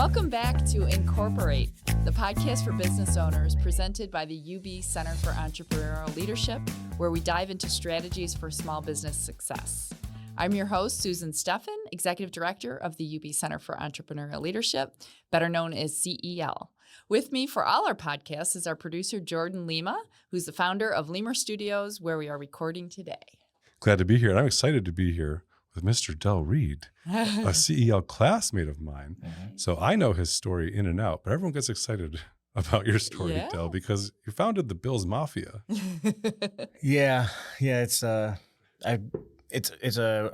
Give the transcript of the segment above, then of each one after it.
Welcome back to Incorporate, the podcast for business owners presented by the UB Center for Entrepreneurial Leadership, where we dive into strategies for small business success. I'm your host, Susan Steffen, Executive Director of the UB Center for Entrepreneurial Leadership, better known as CEL. With me for all our podcasts is our producer, Jordan Lima, who's the founder of Lemur Studios, where we are recording today. Glad to be here, and I'm excited to be here with Mr. Del Reid, a CEL classmate of mine. Mm-hmm. So I know his story in and out, but everyone gets excited about your story, Del, because you founded the Bills Mafia. Yeah, it's a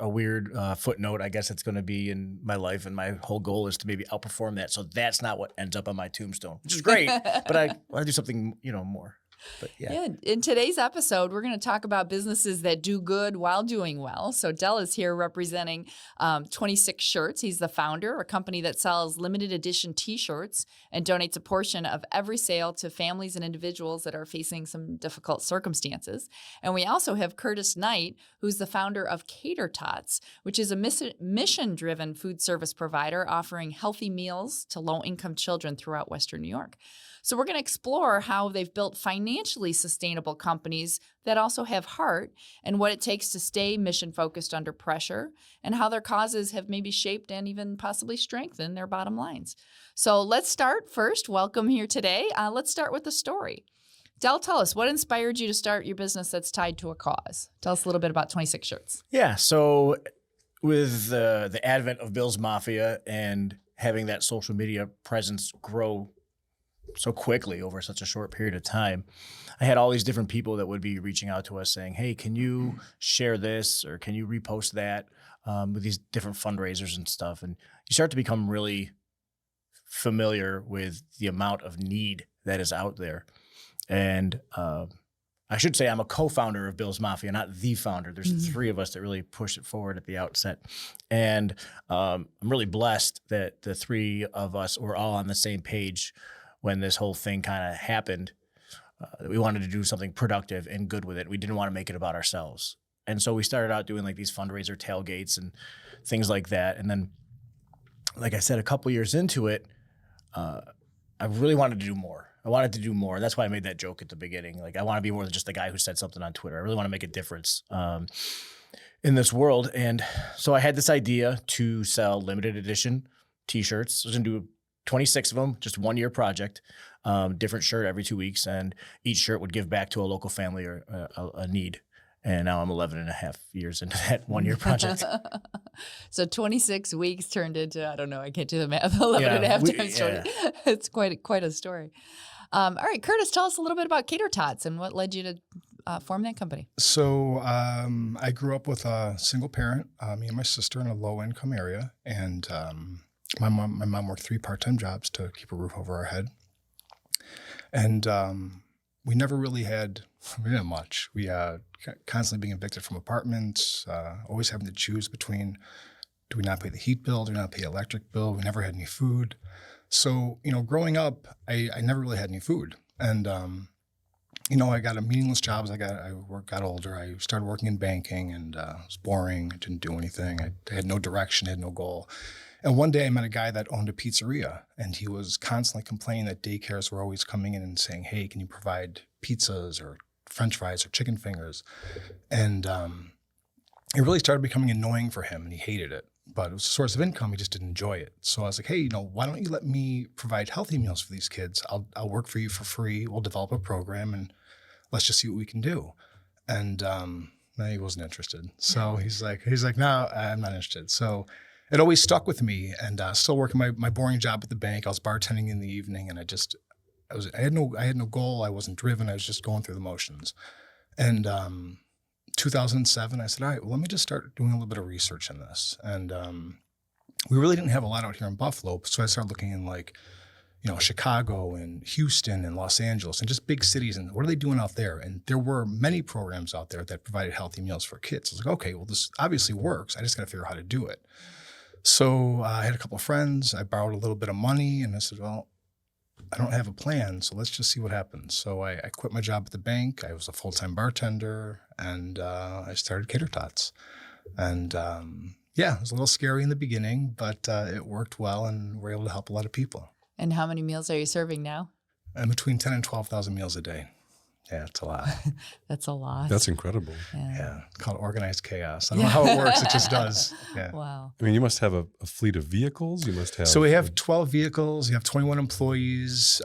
weird footnote. I guess it's going to be in my life, and my whole goal is to maybe outperform that. So that's not what ends up on my tombstone, which is great. But I want to do something, more. But yeah. In today's episode, we're going to talk about businesses that do good while doing well. So Del is here representing 26 Shirts. He's the founder, a company that sells limited edition T-shirts and donates a portion of every sale to families and individuals that are facing some difficult circumstances. And we also have Curtis Knight, who's the founder of Cater Tots, which is a mission-driven food service provider offering healthy meals to low-income children throughout Western New York. So we're going to explore how they've built financially sustainable companies that also have heart and what it takes to stay mission-focused under pressure and how their causes have maybe shaped and even possibly strengthened their bottom lines. So let's start first. Welcome here today. Let's start with the story. Del, tell us, what inspired you to start your business that's tied to a cause? Tell us a little bit about 26 Shirts. Yeah, so with the advent of Bills Mafia and having that social media presence grow so quickly over such a short period of time, I had all these different people that would be reaching out to us saying, hey, can you share this or can you repost that, with these different fundraisers and stuff. And you start to become really familiar with the amount of need that is out there. And I should say I'm a co-founder of Bills Mafia, not the founder. There's three of us that really push it forward at the outset. And I'm really blessed that the three of us were all on the same page when this whole thing kind of happened, that we wanted to do something productive and good with it. We didn't want to make it about ourselves. And so we started out doing like these fundraiser tailgates and things like that. And then, like I said, a couple years into it, I really wanted to do more. And that's why I made that joke at the beginning. Like, I want to be more than just the guy who said something on Twitter. I really want to make a difference in this world. And so I had this idea to sell limited edition T-shirts. I was going to do 26 of them, just 1 year project, different shirt every 2 weeks. And each shirt would give back to a local family or a need. And now I'm 11 and a half years into that 1 year project. So 26 weeks turned into, I don't know, I can't do the math, 11 and a half times 20. It's quite a story. All right, Curtis, tell us a little bit about Cater Tots and what led you to form that company. So I grew up with a single parent, me and my sister, in a low-income area. And my mom worked 3 part-time jobs to keep a roof over our head. And we never really had much. We constantly being evicted from apartments, always having to choose between, do we not pay the heat bill, do we not pay the electric bill? We never had any food. So, growing up, I never really had any food. And, I got a meaningless job as I got older. I started working in banking and it was boring. I didn't do anything. I had no direction, had no goal. And one day I met a guy that owned a pizzeria, and he was constantly complaining that daycares were always coming in and saying, hey, can you provide pizzas or French fries or chicken fingers? And it really started becoming annoying for him, and he hated it. But it was a source of income. He just didn't enjoy it. So I was like, hey, why don't you let me provide healthy meals for these kids? I'll work for you for free. We'll develop a program, and let's just see what we can do. And he wasn't interested. So he's like, no, I'm not interested. So it always stuck with me, and still working my boring job at the bank. I was bartending in the evening, and I had no goal. I wasn't driven. I was just going through the motions. And 2007, I said, all right, well, let me just start doing a little bit of research in this. And we really didn't have a lot out here in Buffalo, so I started looking in Chicago and Houston and Los Angeles and just big cities, and what are they doing out there? And there were many programs out there that provided healthy meals for kids. I was like, okay, well, this obviously works. I just got to figure out how to do it. So I had a couple of friends. I borrowed a little bit of money, and I said, well, I don't have a plan, so let's just see what happens. So I quit my job at the bank. I was a full-time bartender, and I started Cater Tots. And Yeah, it was a little scary in the beginning, but it worked well, and we're able to help a lot of people. And how many meals are you serving now? And between 10 and 12,000 meals a day. Yeah, it's a lot. That's a lot. That's incredible. Yeah, it's called organized chaos. I don't know how it works. It just does. Yeah. Wow. I mean, you must have a fleet of vehicles. You must have. So we have 12 vehicles. You have 21 employees.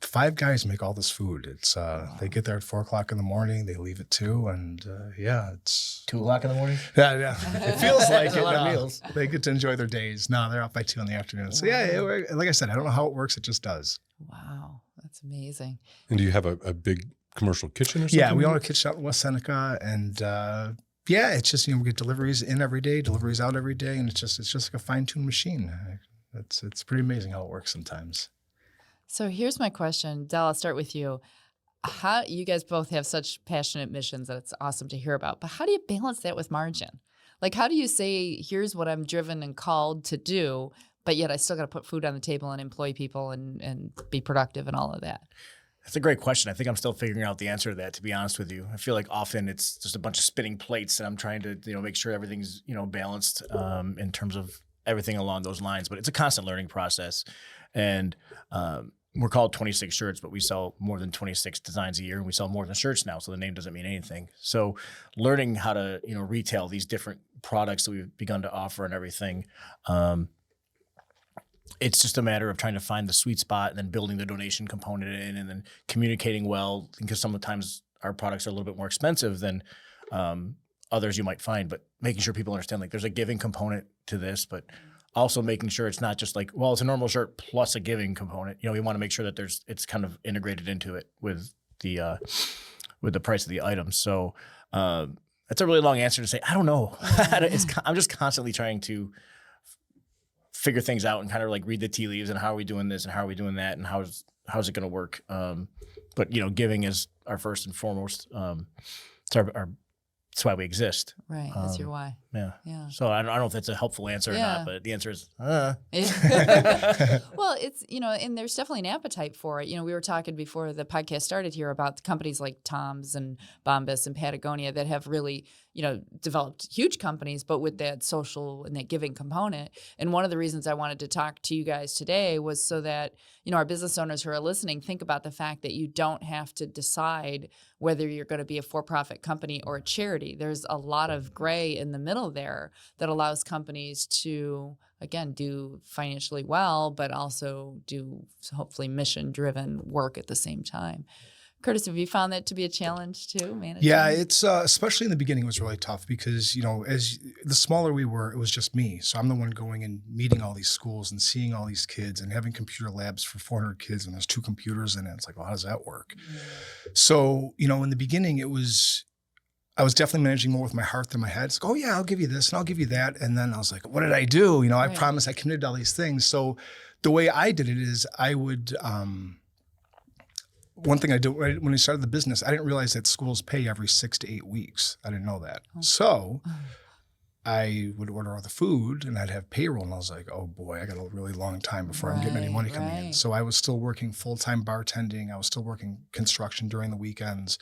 5 guys make all this food. It's they get there at 4 o'clock in the morning. They leave at 2, and it's 2 o'clock in the morning. yeah. It feels like That's a it. lot of No, meals. They get to enjoy their days. No, they're out by 2 in the afternoon. So yeah, like I said, I don't know how it works. It just does. Wow. That's amazing. And do you have a big commercial kitchen or something? Yeah, we own a kitchen out in West Seneca, and yeah, it's just we get deliveries in every day, deliveries out every day, and it's just like a fine-tuned machine. It's pretty amazing how it works sometimes. So here's my question. Del, I'll start with you. How you guys both have such passionate missions that it's awesome to hear about, but how do you balance that with margin? Like, how do you say, here's what I'm driven and called to do, but yet I still got to put food on the table and employ people and be productive and all of that? That's a great question. I think I'm still figuring out the answer to that, to be honest with you. I feel like often it's just a bunch of spinning plates, and I'm trying to, make sure everything's, balanced in terms of everything along those lines. But it's a constant learning process. And we're called 26 Shirts, but we sell more than 26 designs a year, and we sell more than shirts now, so the name doesn't mean anything. So learning how to, retail these different products that we've begun to offer and everything, it's just a matter of trying to find the sweet spot and then building the donation component in, and then communicating well, because sometimes our products are a little bit more expensive than others you might find, but making sure people understand, like, there's a giving component to this, but also making sure it's not just like, well, it's a normal shirt plus a giving component. We want to make sure that it's kind of integrated into it with the price of the item. So that's a really long answer to say, I don't know. I'm just constantly trying to figure things out and kind of like read the tea leaves and how are we doing this and how are we doing that and how's it going to work. But giving is our first and foremost. It's that's why we exist. Right. That's your why. Yeah. Yeah. So I don't know if that's a helpful answer or not, but the answer is, Well, it's, and there's definitely an appetite for it. We were talking before the podcast started here about the companies like Tom's and Bombas and Patagonia that have really, developed huge companies, but with that social and that giving component. And one of the reasons I wanted to talk to you guys today was so that, our business owners who are listening think about the fact that you don't have to decide whether you're going to be a for-profit company or a charity. There's a lot of gray in the middle there that allows companies to, again, do financially well, but also do hopefully mission-driven work at the same time. Curtis, have you found that to be a challenge too, managing? Yeah, it's especially in the beginning, it was really tough because, as the smaller we were, it was just me. So I'm the one going and meeting all these schools and seeing all these kids and having computer labs for 400 kids, and there's 2 computers in it. It's like, well, how does that work? So, in the beginning, I was definitely managing more with my heart than my head. It's like, oh yeah, I'll give you this and I'll give you that. And then I was like, what did I do? I promised, I committed to all these things. So the way I did it is I would, one thing I did when I started the business, I didn't realize that schools pay every 6 to 8 weeks. I didn't know that. So I would order all the food and I'd have payroll, and I was like, oh boy, I got a really long time before I'm getting any money coming in. So I was still working full-time bartending. I was still working construction during the weekends.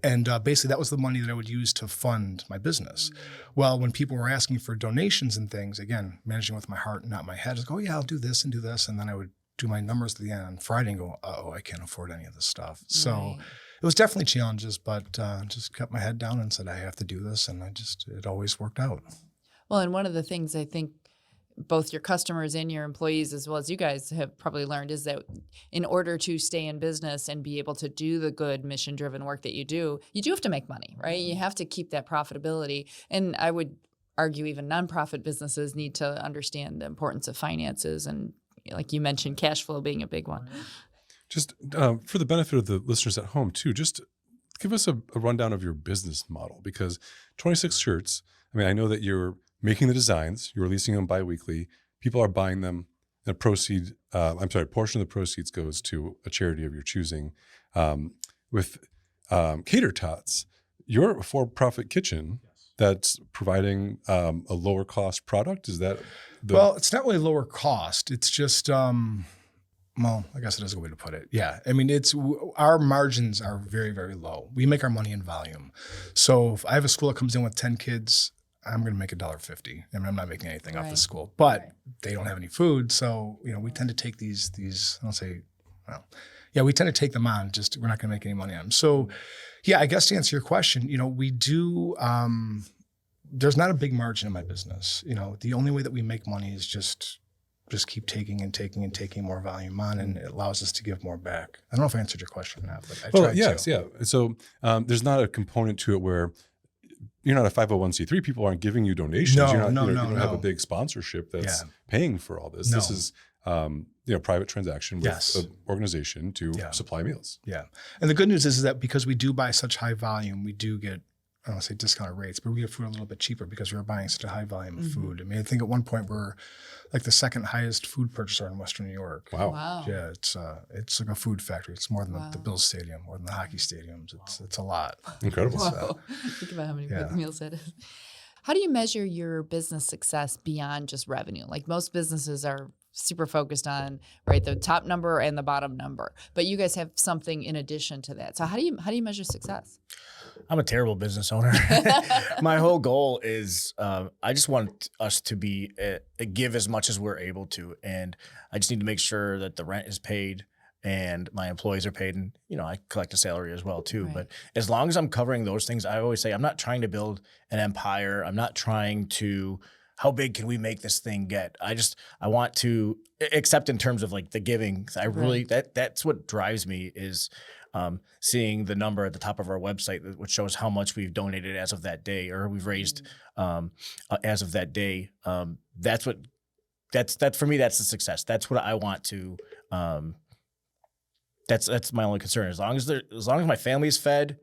And basically that was the money that I would use to fund my business. Well, when people were asking for donations and things, again, managing with my heart, not my head, I was like, oh yeah, I'll do this and do this. And then I would do my numbers at the end on Friday and go, I can't afford any of this stuff. So it was definitely challenges, but just kept my head down and said, I have to do this. And it always worked out. Well, and one of the things I think both your customers and your employees, as well as you guys have probably learned, is that in order to stay in business and be able to do the good mission-driven work that you do have to make money, right? You have to keep that profitability. And I would argue even nonprofit businesses need to understand the importance of finances, and like you mentioned, cash flow being a big one. Just for the benefit of the listeners at home too, just give us a rundown of your business model, because 26 Shirts, I know that you're making the designs, you're releasing them bi-weekly, people are buying them, and portion of the proceeds goes to a charity of your choosing. With Cater Tots, you're a for-profit kitchen that's providing a lower cost product. Is that well, it's not really lower cost. It's just, well, I guess it is a way to put it. Yeah. Our margins are very, very low. We make our money in volume. So if I have a school that comes in with 10 kids, I'm going to make $1.50. I mean, I'm not making anything off the Right. school, but they don't have any food. So, we tend to take these, I don't say, well, yeah, we tend to take them on, just we're not going to make any money on them. So yeah, I guess to answer your question, we do, there's not a big margin in my business. The only way that we make money is just keep taking and taking and taking more volume on, and it allows us to give more back. I don't know if I answered your question or not, but I tried yes, to. yeah. So there's not a component to it where you're not a 501c3. People aren't giving you donations. No, you're not, no, you no, don't have a no. big sponsorship that's Yeah. paying for all this. No. This is private transaction with Yes. an organization to Yeah. supply meals. Yeah. And the good news is that because we do buy such high volume, we do get, I don't want to say discounted rates, but we get food a little bit cheaper because we're buying such a high volume of food. I mean, I think at one point we're like the second highest food purchaser in Western New York. Wow. Yeah, it's like a food factory. It's more than Wow. the Bills Stadium, more than the hockey stadiums. It's a lot. Incredible. Whoa. Think about how many Yeah. meals that is. How do you measure your business success beyond just revenue? Like most businesses are super focused on the top number and the bottom number, but you guys have something in addition to that. So how do you measure success? I'm a terrible business owner. My whole goal is I just want us to be give as much as we're able to, and I just need to make sure that the rent is paid and my employees are paid, and I collect a salary as well too. Right. But as long as I'm covering those things, I always say I'm not trying to build an empire. I'm not trying to. How big can we make this thing get? I want to, except in terms of like the giving. I really that's what drives me is. Seeing the number at the top of our website, which shows how much we've donated as of that day, or we've raised as of that day. That's for me. That's the success. That's what I want to. That's my only concern. As long as my family is fed,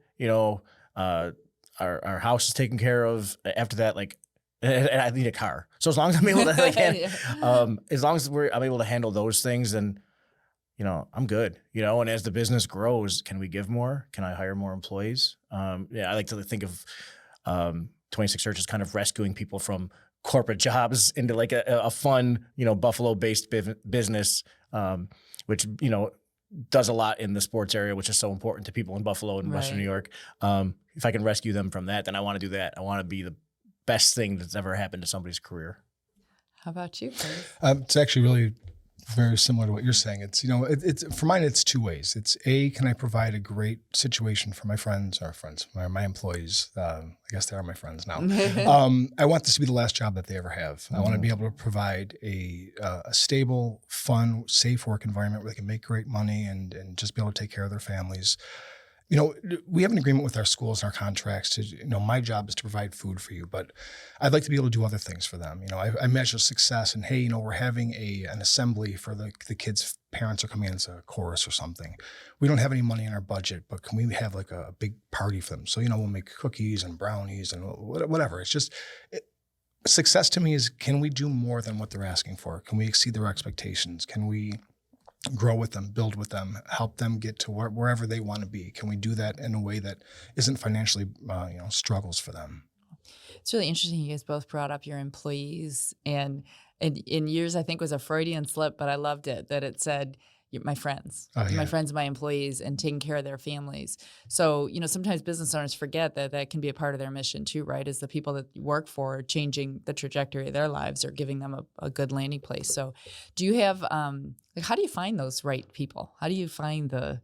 our house is taken care of. After that, and I need a car. So as long as I'm able to, as long as I'm able to handle those things, then. I'm good, and as the business grows, can we give more? Can I hire more employees? I like to think of 26 Shirts as kind of rescuing people from corporate jobs into like a fun, Buffalo-based business, which, does a lot in the sports area, which is so important to people in Buffalo and Western New York. If I can rescue them from that, then I want to do that. I want to be the best thing that's ever happened to somebody's career. How about you, Chris? It's actually really very similar to what you're saying. It's, it's for mine, it's two ways. It's can I provide a great situation for my my employees? I guess they are my friends now. I want this to be the last job that they ever have. I want to be able to provide a stable, fun, safe work environment where they can make great money and just be able to take care of their families. We have an agreement with our schools and our contracts to, my job is to provide food for you, but I'd like to be able to do other things for them. I measure success and, hey, we're having an assembly for the kids' parents are coming in as a chorus or something. We don't have any money in our budget, but can we have like a big party for them? So, we'll make cookies and brownies and whatever. It's just success to me is, can we do more than what they're asking for? Can we exceed their expectations? Can we grow with them, build with them, help them get to wherever they want to be? Can we do that in a way that isn't financially, struggles for them? It's really interesting. You guys both brought up your employees, and in years, I think was a Freudian slip, but I loved it that it said my friends, my friends, and my employees, and taking care of their families. So, sometimes business owners forget that can be a part of their mission too, right? Is the people that you work for changing the trajectory of their lives or giving them a good landing place. So do you have, how do you find those right people? How do you find the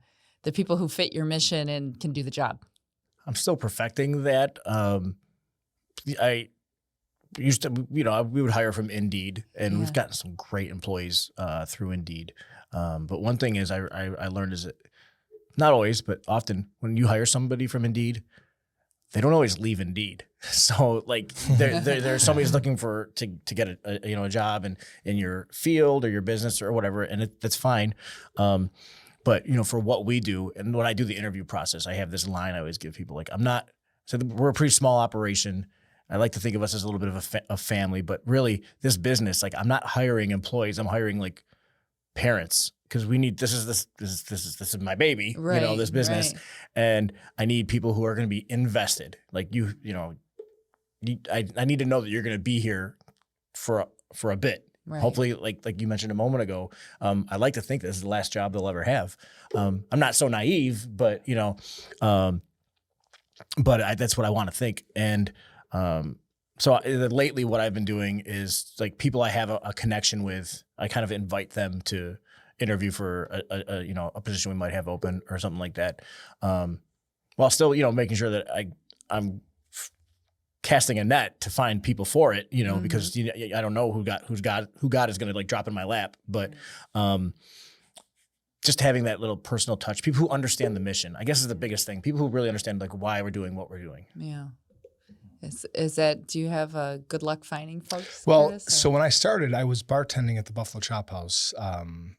people who fit your mission and can do the job? I'm still perfecting that. I used to, we would hire from Indeed, and we've gotten some great employees through Indeed. But one thing is I learned is that not always, but often when you hire somebody from Indeed, they don't always leave Indeed. So like there's somebody's looking to get a job in your field or your business or whatever, and that's fine. But for what we do, and when I do the interview process, I have this line I always give people, like we're a pretty small operation. I like to think of us as a little bit of a family, but really this business, like I'm not hiring employees, I'm hiring like parents, because we need, this is my baby, this business. Right. And I need people who are going to be invested. Like I need to know that you're going to be here for a bit. Right. Hopefully, like you mentioned a moment ago, I like to think this is the last job they'll ever have. I'm not so naive, but that's what I want to think. And So lately what I've been doing is like people I have a connection with, I kind of invite them to interview for a position we might have open or something like that. While still, making sure that I'm casting a net to find people for it, because I don't know who God is going to like drop in my lap, but just having that little personal touch, people who understand the mission, I guess is the biggest thing. People who really understand like why we're doing what we're doing. Yeah. Do you have a good luck finding folks? Well, Curtis, so when I started, I was bartending at the Buffalo Chop House. And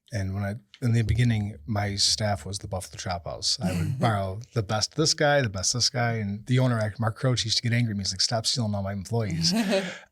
in the beginning, my staff was the Buffalo Chop House. I would borrow the best this guy, the best this guy. And the owner, Mark Croce, used to get angry at me. He's like, stop stealing all my employees.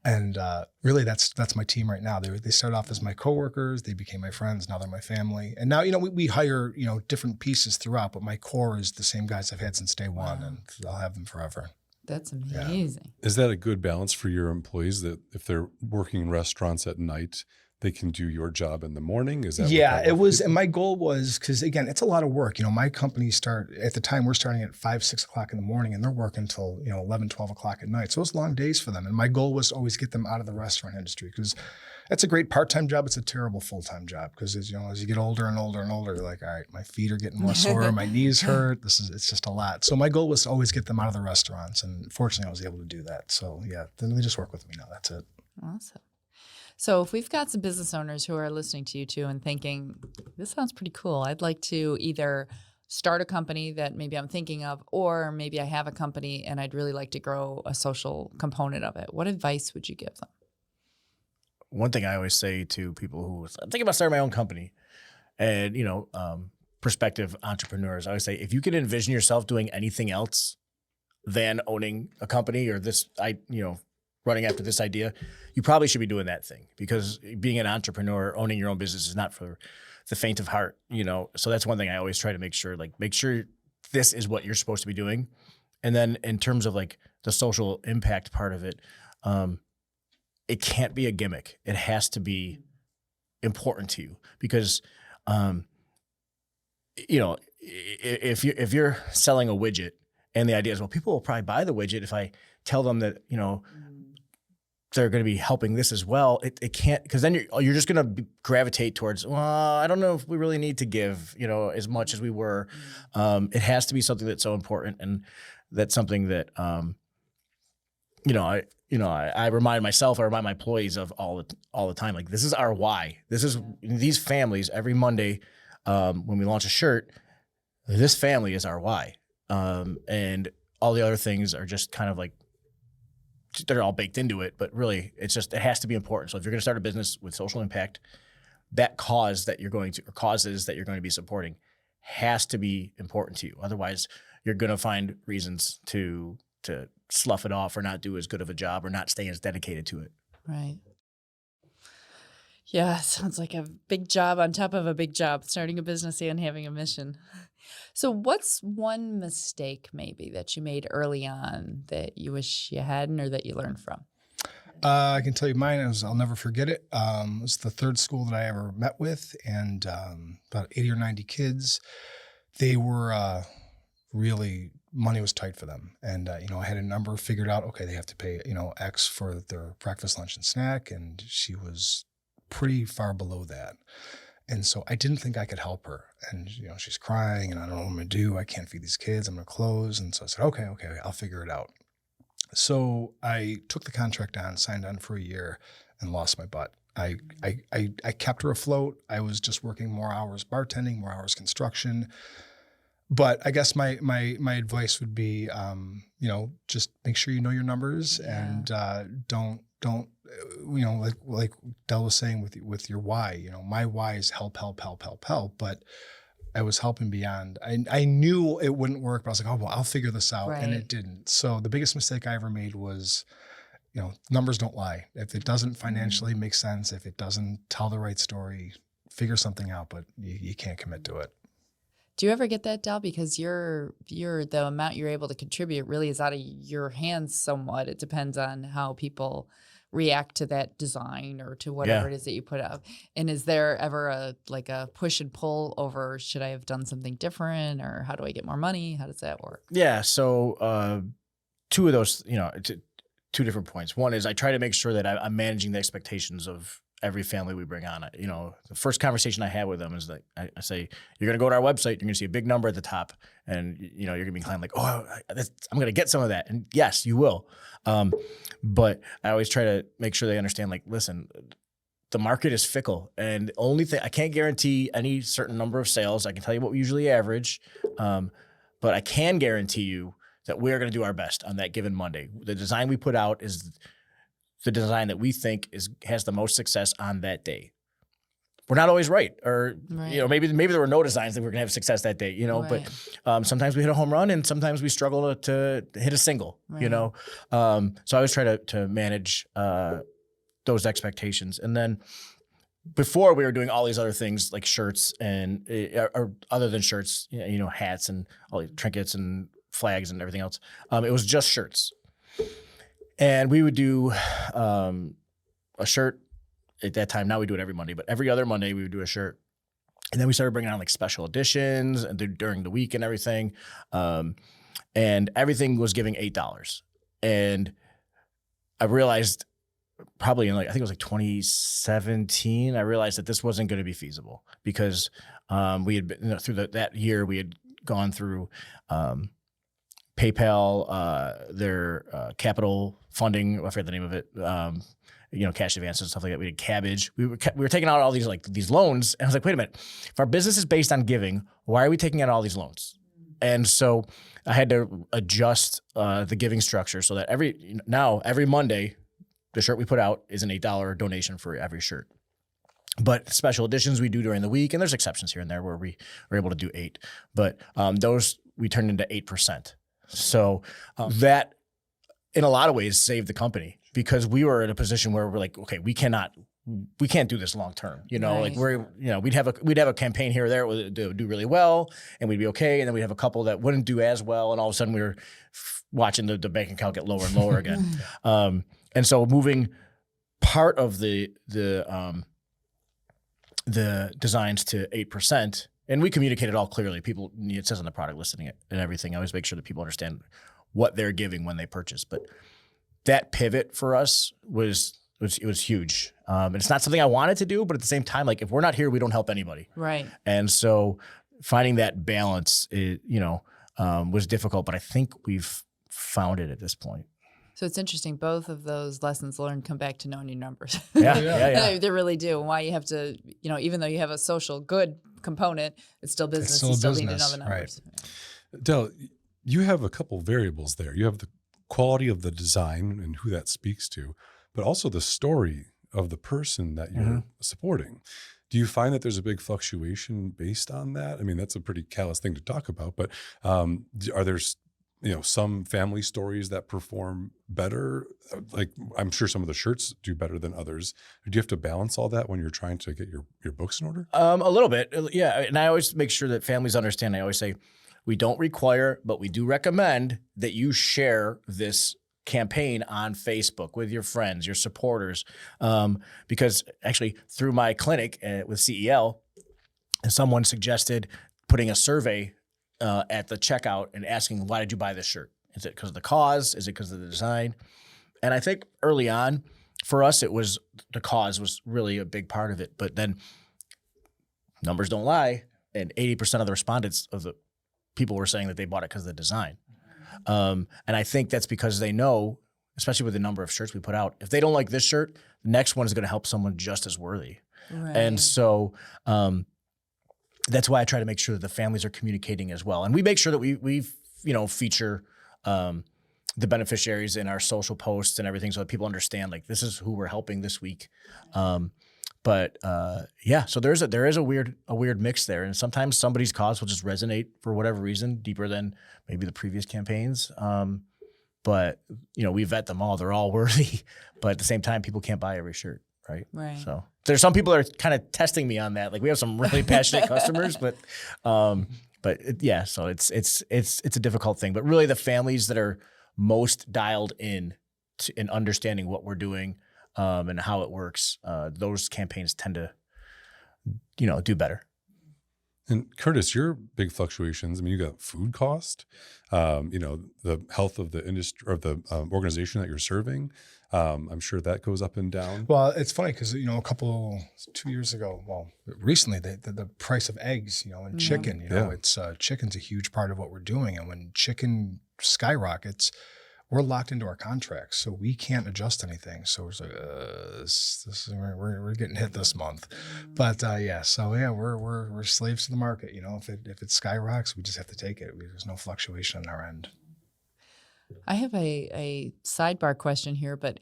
And really, that's my team right now. They started off as my coworkers. They became my friends. Now they're my family. And now, we hire, different pieces throughout, but my core is the same guys I've had since day one, and I'll have them forever. That's amazing. Is that a good balance for your employees that if they're working in restaurants at night, they can do your job in the morning? Is that it was, and my goal was, because again, it's a lot of work. My company at the time we're starting at 5, 6 o'clock in the morning, and they're working until 11, 12 o'clock at night. So it was long days for them. And my goal was to always get them out of the restaurant industry, because that's a great part-time job. It's a terrible full-time job, because as you get older and older and older, you're like, all right, my feet are getting more sore, my knees hurt. It's just a lot. So my goal was to always get them out of the restaurants, and fortunately, I was able to do that. So yeah, then they just work with me now. That's it. Awesome. So if we've got some business owners who are listening to you too and thinking, this sounds pretty cool, I'd like to either start a company that maybe I'm thinking of, or maybe I have a company and I'd really like to grow a social component of it, what advice would you give them? One thing I always say to people who I'm thinking about starting my own company and, prospective entrepreneurs, I always say, if you can envision yourself doing anything else than owning a company or running after this idea, you probably should be doing that thing, because being an entrepreneur, owning your own business is not for the faint of heart, So that's one thing I always try to make sure this is what you're supposed to be doing. And then in terms of like the social impact part of it, it can't be a gimmick. It has to be important to you, because, if you're selling a widget and the idea is, well, people will probably buy the widget if I tell them that, they're going to be helping this as well. It can't, because then you're just going to gravitate towards, well, I don't know if we really need to give, as much as we were. It has to be something that's so important, and that's something that, I remind myself, I remind my employees of all the time. Like, this is our why. This is these families every Monday when we launch a shirt. This family is our why, and all the other things are just kind of like, they're all baked into it. But really, it has to be important. So if you're going to start a business with social impact, that causes that you're going to be supporting has to be important to you. Otherwise, you're going to find reasons to slough it off or not do as good of a job or not stay as dedicated to it. Right. Yeah, sounds like a big job on top of a big job, starting a business and having a mission. So what's one mistake maybe that you made early on that you wish you hadn't or that you learned from? I can tell you mine is, I'll never forget it. It was the third school that I ever met with, and about 80 or 90 kids. They were really, money was tight for them. And, I had a number figured out. Okay, they have to pay, X for their breakfast, lunch, and snack. And she was pretty far below that. And so I didn't think I could help her. And, she's crying and I don't know what I'm going to do. I can't feed these kids. I'm going to close. And so I said, okay, I'll figure it out. So I took the contract on, signed on for a year, and lost my butt. I kept her afloat. I was just working more hours bartending, more hours construction. But I guess my advice would be, just make sure you know your numbers, and don't like Del was saying with your why. My why is help. But I was helping beyond. I knew it wouldn't work, but I was like, oh well, I'll figure this out, and it didn't. So the biggest mistake I ever made was, numbers don't lie. If it doesn't financially make sense, if it doesn't tell the right story, figure something out. But you can't commit to it. Do you ever get that, Del? Because you're the amount you're able to contribute really is out of your hands somewhat. It depends on how people react to that design or to whatever it is that you put up. And is there ever a push and pull over, should I have done something different, or how do I get more money? How does that work? Yeah. So two of those two different points. One is I try to make sure that I'm managing the expectations of every family we bring on. You know, the first conversation I have with them is that I say, you're going to go to our website, you're going to see a big number at the top, and you know, you're going to be inclined like, oh, I'm going to get some of that. And yes, you will. But I always try to make sure they understand, like, listen, the market is fickle, and the only thing, I can't guarantee any certain number of sales. I can tell you what we usually average, but I can guarantee you that we're going to do our best on that given Monday. The design we put out is the design that we think has the most success on that day. We're not always right, or you know, maybe there were no designs that we're going to have success that day. You know, but sometimes we hit a home run, and sometimes we struggle to hit a single. You know, so I always try to manage those expectations. And then before, we were doing all these other things like shirts and or other than shirts, you know, hats and all the trinkets and flags and everything else. It was just shirts. And we would do a shirt at that time. Now we do it every Monday, but every other Monday we would do a shirt. And then we started bringing on like special editions and during the week and everything. And everything was giving $8. And I realized probably in I think it was like 2017, I realized that this wasn't going to be feasible because we had been, through that year, we had gone through PayPal, their capital funding, I forget the name of it, you know, cash advances and stuff like that. We did Cabbage. We were taking out all these loans. And I was like, wait a minute, if our business is based on giving, why are we taking out all these loans? And so I had to adjust the giving structure so that every Monday, the shirt we put out is an $8 donation for every shirt. But special editions we do during the week, and there's exceptions here and there where we were able to do 8. But those we turned into 8%. So that, in a lot of ways, saved the company because we were in a position where we're like, okay, we can't do this long term. You know, like we'd have a campaign here or there that would do really well, and we'd be okay, and then we'd have a couple that wouldn't do as well, and all of a sudden we were watching the bank account get lower and lower again. And so moving part of the designs to 8%, and we communicate it all clearly. People, it says on the product listing it and everything. I always make sure that people understand what they're giving when they purchase. But that pivot for us was huge. And it's not something I wanted to do, but at the same time, like if we're not here, we don't help anybody. Right. And so finding that balance, was difficult, but I think we've found it at this point. So it's interesting. Both of those lessons learned come back to knowing your numbers. Yeah. They really do. And why you have to, you know, even though you have a social good component, it's still business. It's still you still business, need to know the numbers. Right. Del, you have a couple variables there. You have the quality of the design and who that speaks to, but also the story of the person that you're supporting. Do you find that there's a big fluctuation based on that? I mean, that's a pretty callous thing to talk about, but are there, you know, some family stories that perform better? Like I'm sure some of the shirts do better than others. Do you have to balance all that when you're trying to get your books in order? A little bit. Yeah. And I always make sure that families understand. I always say, we don't require, but we do recommend that you share this campaign on Facebook with your friends, your supporters. Because actually through my clinic with CEL, someone suggested putting a survey at the checkout and asking, why did you buy this shirt? Is it because of the cause? Is it because of the design? And I think early on for us, it was the cause was really a big part of it. But then numbers don't lie. And 80% of the respondents of the people were saying that they bought it because of the design. And I think that's because they know, especially with the number of shirts we put out, if they don't like this shirt, the next one is going to help someone just as worthy. Right. And so that's why I try to make sure that the families are communicating as well. And we make sure that we feature the beneficiaries in our social posts and everything so that people understand, like, this is who we're helping this week. But so there is a weird mix there, and sometimes somebody's cause will just resonate for whatever reason deeper than maybe the previous campaigns. But we vet them all; they're all worthy. But at the same time, people can't buy every shirt, right? Right. So there's some people that are kind of testing me on that. Like we have some really passionate customers, but so it's a difficult thing. But really, the families that are most dialed in understanding what we're doing. And how it works, those campaigns tend to, do better. And Curtis, your big fluctuations, I mean, you got food cost, the health of the industry or the organization that you're serving. I'm sure that goes up and down. Well, it's funny because, 2 years ago, recently, the price of eggs, and chicken, it's chicken's a huge part of what we're doing. And when chicken skyrockets, we're locked into our contracts, so we can't adjust anything. So it's like, we're getting hit this month. But we're slaves to the market. If it skyrockets, we just have to take it. There's no fluctuation on our end. I have a sidebar question here, but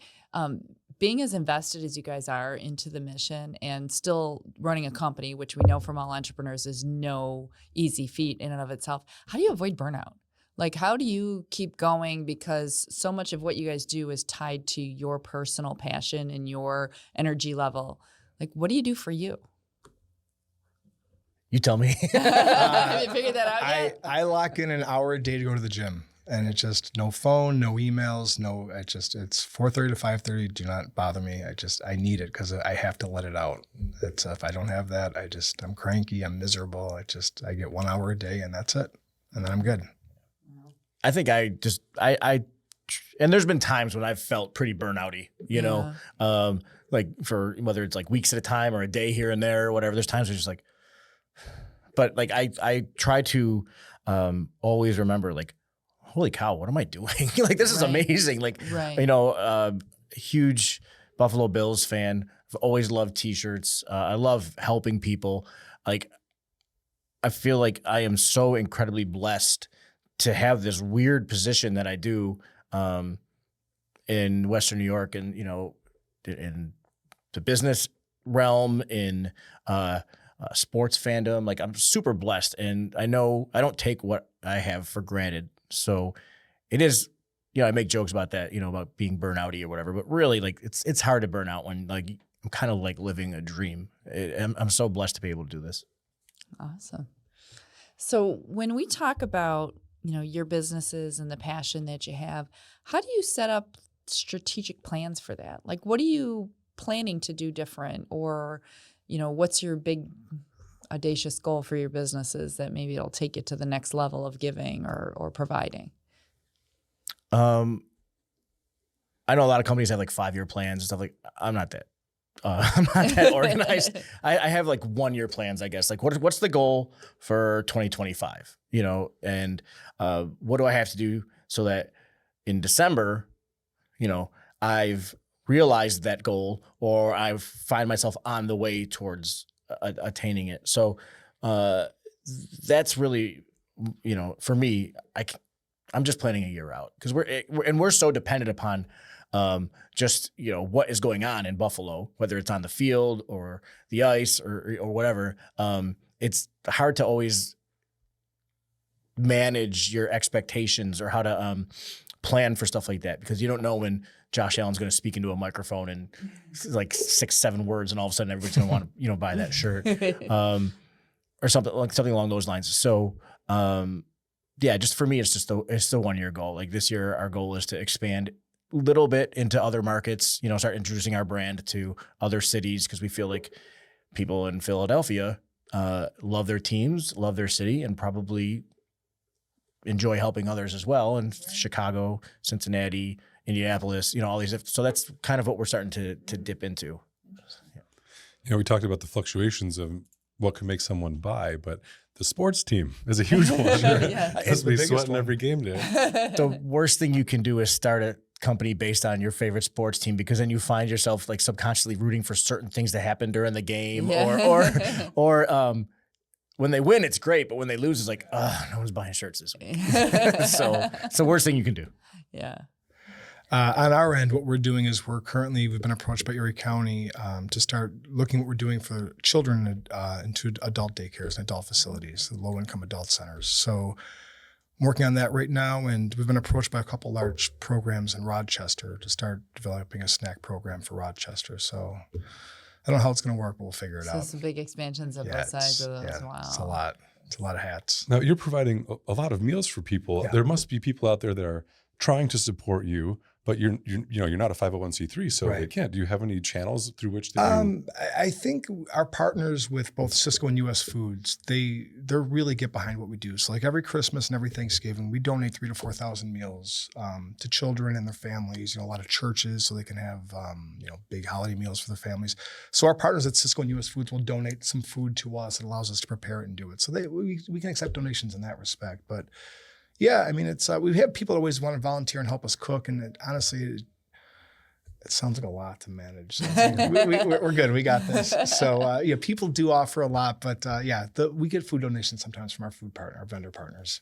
being as invested as you guys are into the mission and still running a company, which we know from all entrepreneurs is no easy feat in and of itself, how do you avoid burnout? Like, how do you keep going? Because so much of what you guys do is tied to your personal passion and your energy level. Like, what do you do for you? You tell me. Have you figured that out yet? I lock in an hour a day to go to the gym. And it's just no phone, no emails, it's 4:30 to 5:30. Do not bother me. I need it because I have to let it out. If I don't have that, I'm cranky, I'm miserable. I get 1 hour a day and that's it. And then I'm good. I think and there's been times when I've felt pretty burnouty, like for whether it's like weeks at a time or a day here and there or whatever. There's times where it's just like, but like I try to always remember like, holy cow, what am I doing? Like, this is amazing. Like, huge Buffalo Bills fan. I've always loved t-shirts. I love helping people. Like, I feel like I am so incredibly blessed to have this weird position that I do in Western New York and, in the business realm, in sports fandom. Like, I'm super blessed. And I know I don't take what I have for granted. So it is, I make jokes about that, about being burnouty or whatever, but really like it's hard to burn out when like I'm kind of like living a dream. I'm so blessed to be able to do this. Awesome. So when we talk about, your businesses and the passion that you have, how do you set up strategic plans for that? Like, what are you planning to do different? Or, what's your big audacious goal for your businesses that maybe it'll take you to the next level of giving or providing? I know a lot of companies have like 5-year plans and stuff. Like, I'm not that. I'm not that organized. I have like 1-year plans, I guess. Like, what's the goal for 2025? And what do I have to do so that in December, I've realized that goal or I find myself on the way towards attaining it. So that's really, for me, I'm just planning a year out because we're so dependent upon just, what is going on in Buffalo, whether it's on the field or the ice or whatever. It's hard to always manage your expectations or how to plan for stuff like that because you don't know when Josh Allen's going to speak into a microphone and like 6-7 words, and all of a sudden everybody's going to want to, buy that shirt, or something along those lines. So, just for me, it's the 1-year goal. Like this year, our goal is to expand a little bit into other markets. Start introducing our brand to other cities because we feel like people in Philadelphia love their teams, love their city, and probably enjoy helping others as well. And Chicago, Cincinnati, Indianapolis, all these. So that's kind of what we're starting to dip into. Yeah. We talked about the fluctuations of what can make someone buy, but the sports team is a huge one. It's the biggest sweating one. Every game day. The worst thing you can do is start a company based on your favorite sports team because then you find yourself like subconsciously rooting for certain things that happen during the game or when they win, it's great, but when they lose, it's like, no one's buying shirts this week. So it's the worst thing you can do. Yeah. On our end, what we're doing is we've been approached by Erie County to start looking at what we're doing for children into adult daycares and adult facilities, the low-income adult centers. So I'm working on that right now, and we've been approached by a couple large programs in Rochester to start developing a snack program for Rochester. So I don't know how it's going to work, but we'll figure it out. Some big expansions on both sides of those. Yeah, wow. It's a lot. It's a lot of hats. Now, you're providing a lot of meals for people. Yeah. There must be people out there that are trying to support you, but you're not a 501c3, so Right. they can't. Do you have any channels through which they I think our partners with both Cisco and US Foods, they really get behind what we do. So like every Christmas and every Thanksgiving, we donate 3,000 to 4,000 meals to children and their families. A lot of churches, so they can have big holiday meals for their families. So our partners at Cisco and US Foods will donate some food to us. It allows us to prepare it and do it. So we can accept donations in that respect. But yeah, I mean, it's we have people that always want to volunteer and help us cook, and honestly, it sounds like a lot to manage. So we're good. We got this. So people do offer a lot, but we get food donations sometimes from our vendor partners.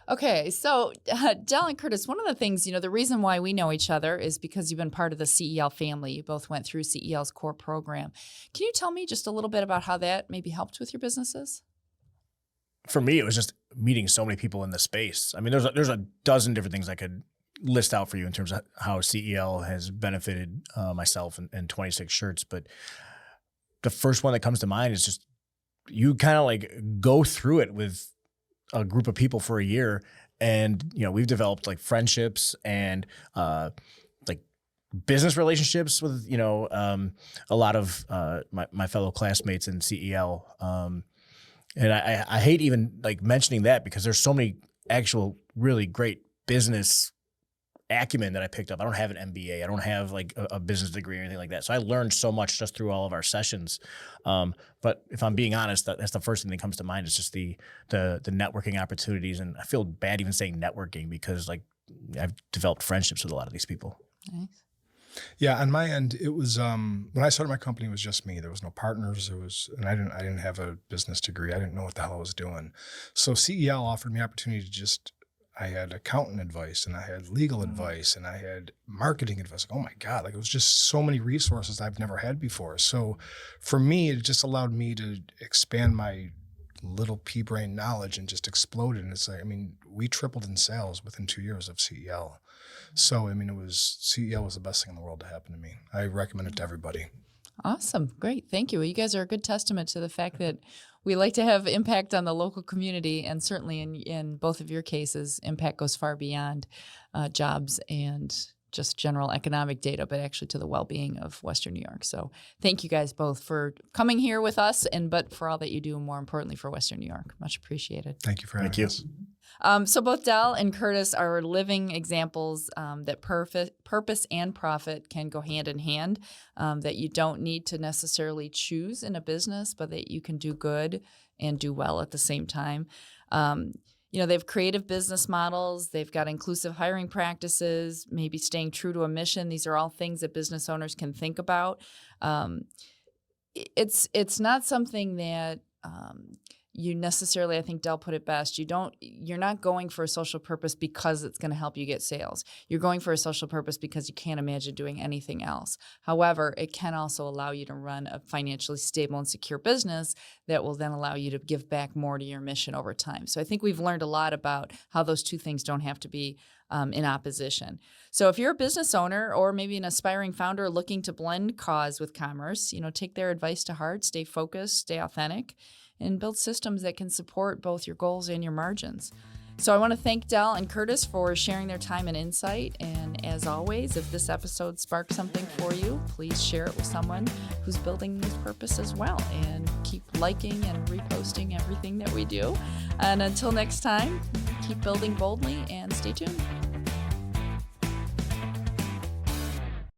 Okay, so Del and Curtis, one of the things, the reason why we know each other is because you've been part of the CEL family. You both went through CEL's core program. Can you tell me just a little bit about how that maybe helped with your businesses? For me, it was just meeting so many people in the space. I mean, there's a dozen different things I could list out for you in terms of how CEL has benefited myself and 26 Shirts. But the first one that comes to mind is just you kind of like go through it with a group of people for a year. And, we've developed like friendships and like business relationships with, a lot of my fellow classmates in CEL. And I hate even like mentioning that because there's so many actual really great business acumen that I picked up. I don't have an MBA. I don't have like a business degree or anything like that. So I learned so much just through all of our sessions. But if I'm being honest, that's the first thing that comes to mind is just the networking opportunities. And I feel bad even saying networking because like I've developed friendships with a lot of these people. Nice. Yeah, on my end, it was when I started my company, it was just me. There was no partners. And I didn't have a business degree. I didn't know what the hell I was doing. So CEL offered me opportunity to I had accountant advice and I had legal advice and I had marketing advice. Oh my God, like it was just so many resources I've never had before. So for me, it just allowed me to expand my little pea brain knowledge and just exploded. And it's like, we tripled in sales within 2 years of CEL. So, CEL was the best thing in the world to happen to me. I recommend it to everybody. Awesome. Great. Thank you. Well, you guys are a good testament to the fact that we like to have impact on the local community. And certainly in both of your cases, impact goes far beyond jobs and just general economic data, but actually to the well-being of Western New York. So thank you guys both for coming here with us but for all that you do, and more importantly for Western New York. Much appreciated. Thank you for having us. So both Del and Curtis are living examples that purpose and profit can go hand in hand, that you don't need to necessarily choose in a business, but that you can do good and do well at the same time. They have creative business models. They've got inclusive hiring practices, maybe staying true to a mission. These are all things that business owners can think about. It's not something that you necessarily, I think Del put it best, you're not going for a social purpose because it's going to help you get sales. You're going for a social purpose because you can't imagine doing anything else. However, it can also allow you to run a financially stable and secure business that will then allow you to give back more to your mission over time. So I think we've learned a lot about how those two things don't have to be in opposition. So if you're a business owner or maybe an aspiring founder looking to blend cause with commerce, take their advice to heart, stay focused, stay authentic, and build systems that can support both your goals and your margins. So I want to thank Del and Curtis for sharing their time and insight. And as always, if this episode sparked something for you, please share it with someone who's building with purpose as well. And keep liking and reposting everything that we do. And until next time, keep building boldly and stay tuned.